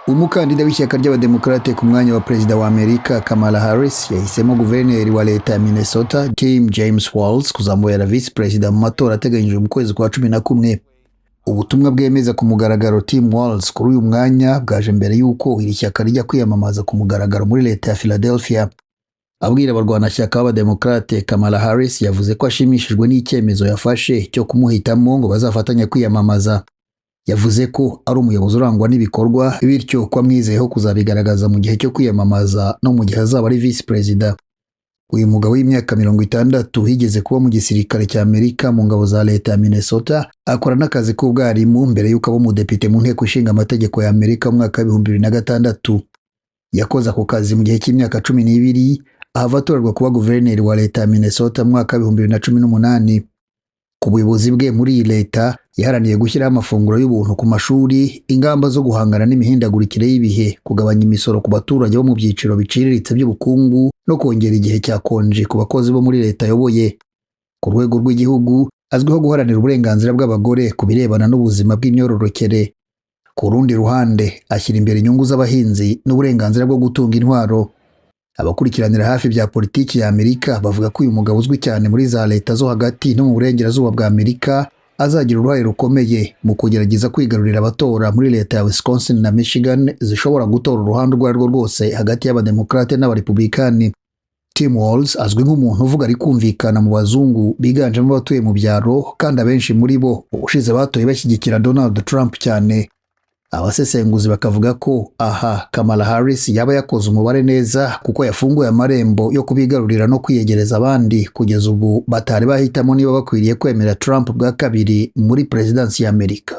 Umukandida w'ishyaka ry'Abademokarate ku mwanya wa perezida wa Amerika Kamala Harris yahisemo guverineri wa leta ya Minnesota Tim James Walz kuzamubera visi perezida mu matora ateganyijwe mu kwezi kwa 11. Ubutumwa bwemeza ku mugaragaro Tim Walz kuri uyu mwanya bwaje mbere y'uko iri shyaka rijya kwiyamamaza ku mugaragaro muri leta ya Philadelphia. Abwira abarwanashyaka b'Abademokarate, Kamala Harris yavuze ko ashimishijwe n'icyemezo yafashe cyo kumuhitamo ngo bazafatanya kwiyamamaza. Yavuze ko ari umuyobozi urangwa n'ibikorwa, bityo ko amwizeyeho kuzabigaragaza mu gihe cyo kwiyamamaza no mu gihe azaba ari visi perezida. Uyu mugabo w'imyaka 60 higeze kuba mu gisirikare cya Amerika mu ngabo za leta ya Minnesota, akora n'akazi k'ubwarimu mbere y'uko aba umudepite mu nteko ishinga amategeko ya Amerika mu mwaka wa 2006. Yakoze ako kazi mu gihe cy'imyaka 12 ahava atorerwa kuba guverineri wa leta ya Minnesota mu mwaka wa 2018. Ku buyobozi bwe muri iyi leta yaharaniye gushyiraho amafunguro y'ubuntu ku mashuri, ingamba zo guhangana n'imihindagurikire y'ibihe, kugabanya imisoro ku baturage bo mu byiciro biciriritse by'ubukungu no kongera igihe cya konji ku bakozi bo muri leta ayoboye. Ku rwego rw'igihugu azwiho guharanira uburenganzira bw'abagore ku birebana n'ubuzima bw'imyororokere. Ku rundi ruhande ashyira imbere inyungu z'abahinzi n'uburenganzira bwo gutunga intwaro. Abakurikiranira hafi bya politiki ya Amerika bavuga ko uyu mugabo uzwi cyane muri za leta zo hagati no mu burengerazuba bwa Amerika azagira uruhare rukomeye mu kugerageza kwigarurira abatora muri leta ya Wisconsin na Michigan zishobora gutora uruhande urwo arirwo rwose hagati y'Abademokarate n'Abarepublikani. Tim Walz azwi nk'umuntu uvuga ari kumvikana mu bazungu biganjemo abatuye mu byaro, kandi abenshi muri bo ubushize batoye bashyigikira Donald Trump cyane. Abasesenguzi bakavuga ko Kamala Harris yaba yakoze umubare neza kuko yafunguye amarembo yo kubigarurira no kwiyegereza abandi kugeza ubu batari bahitamo niba bakwiriye kwemera Trump bwa kabiri muri presidency ya Amerika.